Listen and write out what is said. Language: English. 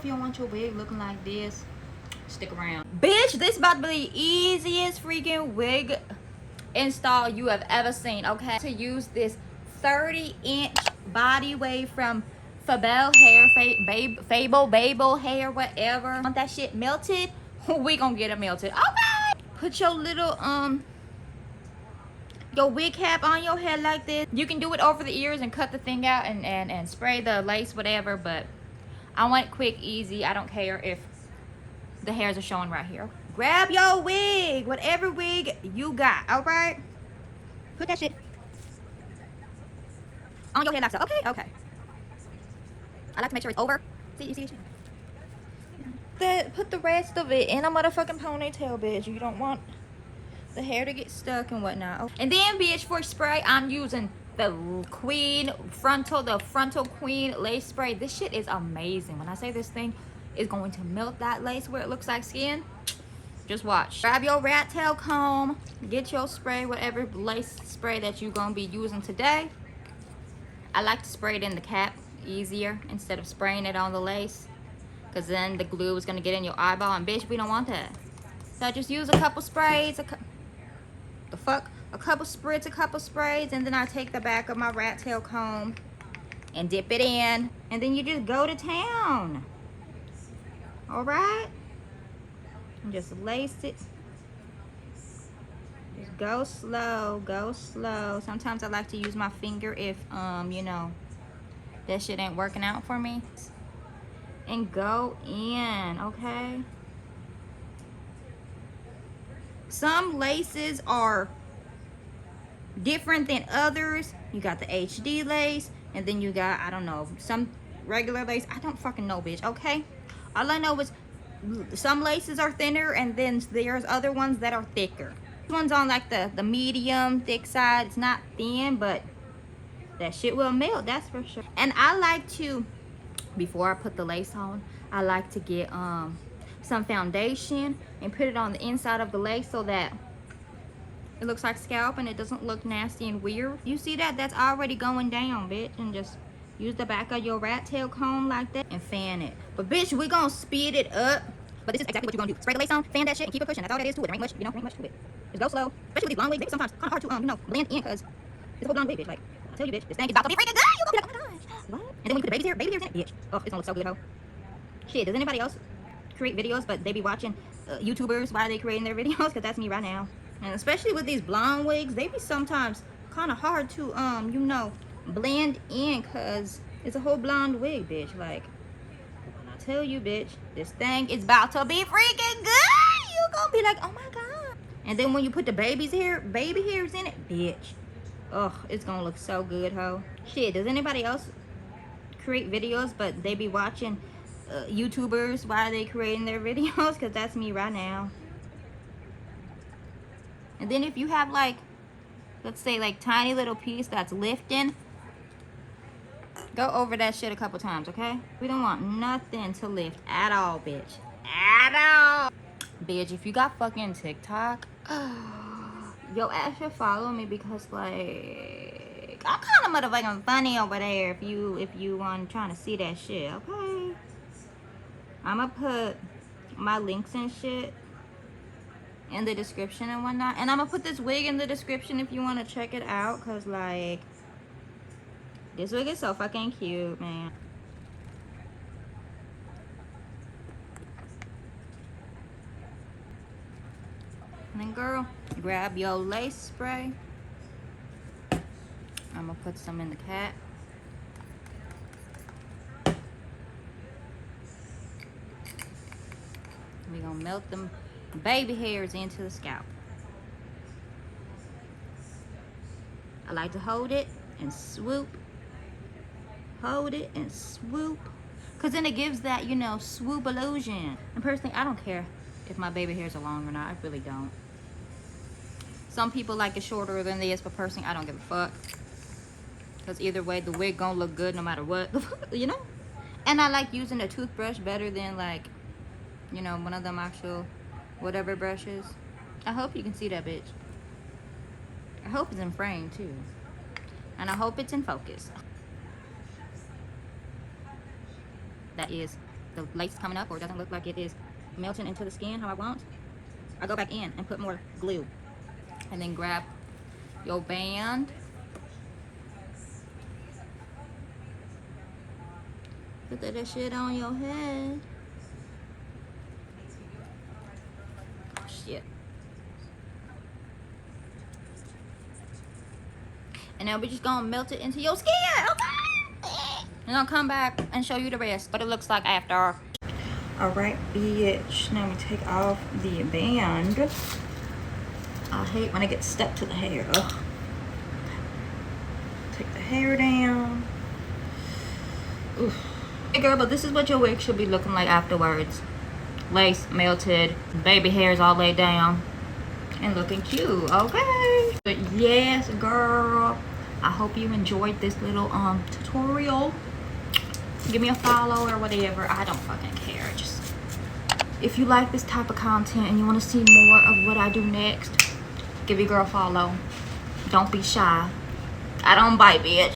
if you don't want your wig looking like this, stick around. Bitch, this about to be the easiest freaking wig install you have ever seen, okay? To use this 30-inch body wave from Fabel hair, Fable, Babel hair, whatever. Want that shit melted? We gonna get it melted, okay? Put your little your wig cap on your head like this. You can do it over the ears and cut the thing out and spray the lace, whatever, but I want it quick, easy. I don't care if the hairs are showing right here. Grab your wig, whatever wig you got, all right? Put that shit on your head like so. Okay, okay. I like to make sure it's over. See, you see that? Put the rest of it in a motherfucking ponytail, bitch. You don't want the hair to get stuck and whatnot. Oh. And then, bitch, for spray, I'm using the frontal queen lace spray. This shit is amazing. When I say this thing is going to melt that lace where it looks like skin, just watch. Grab your rat tail comb, get your spray, whatever lace spray that you're gonna be using today. I like to spray it in the cap, easier, instead of spraying it on the lace, because then the glue is gonna get in your eyeball, and bitch, we don't want that. So I just use a couple sprays, a couple sprays, and then I take the back of my rat tail comb and dip it in, and then you just go to town. All right, and just lace it. Just go slow, go slow. Sometimes I like to use my finger if you know, that shit ain't working out for me. And go in, okay? Some laces are different than others. You got the HD lace, and then you got, I don't know, some regular lace. I don't fucking know, bitch, okay? All I know is some laces are thinner, and then there's other ones that are thicker. This one's on like the medium thick side. It's not thin, but that shit will melt, that's for sure. And I like to, before I put the lace on, I like to get some foundation and put it on the inside of the lace so that it looks like scalp and it doesn't look nasty and weird. You see that? That's already going down, bitch. And just use the back of your rat tail comb like that and fan it. But bitch, we gonna speed it up. But this is exactly what you're gonna do. Spray the lace on, fan that shit, and keep it pushing. That's all there is to it. There ain't much, you know, ain't much to it. Just go slow. Especially with these long wigs, maybe sometimes kind of hard to you know, blend in, because it's a whole blonde wig, bitch. Like, I tell you, bitch, this thing is about to be freaking good. You gonna be like, oh my gosh, what? And then when you put the baby hairs in it, bitch. Oh, it's gonna look so good, ho. Shit, does anybody else create videos but they be watching YouTubers while they creating their videos? Because that's me right now. And especially with these blonde wigs, they be sometimes kind of hard to you know, blend in, because it's a whole blonde wig, bitch. Like, when I tell you, bitch, this thing is about to be freaking good. You gonna be like, oh my god. And then when you put the baby hairs in it, bitch, oh, it's gonna look so good, ho. Shit, does anybody else create videos but they be watching YouTubers while they creating their videos? Because that's me right now. And then if you have, like, let's say like tiny little piece that's lifting, go over that shit a couple times, okay? We don't want nothing to lift at all, bitch. At all. Bitch, if you got fucking TikTok, yo ass should follow me, because like, I'm kind of motherfucking funny over there if you want trying to see that shit, okay? I'ma put my links and shit in the description and whatnot, and I'm gonna put this wig in the description if you want to check it out, because like, this wig is so fucking cute, man. And then girl, grab your lace spray. I'm gonna put some in the cap. We're gonna melt them baby hairs into the scalp. I like to hold it and swoop. Hold it and swoop. Because then it gives that, you know, swoop illusion. And personally, I don't care if my baby hairs are long or not. I really don't. Some people like it shorter than this, but personally, I don't give a fuck. Because either way, the wig gonna look good no matter what, you know? And I like using a toothbrush better than, like, you know, one of them actual whatever brushes. I hope you can see that, bitch. I hope it's in frame, too. And I hope it's in focus. That is the lace is coming up or it doesn't look like it is melting into the skin how I want, I go back in and put more glue. And then grab your band. Put that shit on your head. Oh shit. And now we're just gonna melt it into your skin, okay? And I'll come back and show you the rest, what it looks like after. Alright, bitch. Now we take off the band. I hate when it gets stuck to the hair. Ugh. Take the hair down. Oof. Hey girl, but this is what your wig should be looking like afterwards. Lace melted, baby hairs all laid down, and looking cute, okay? But yes, girl, I hope you enjoyed this little tutorial. Give me a follow or whatever. I don't fucking care. Just if you like this type of content and you want to see more of what I do next, give your girl a follow. Don't be shy. I don't bite, bitch.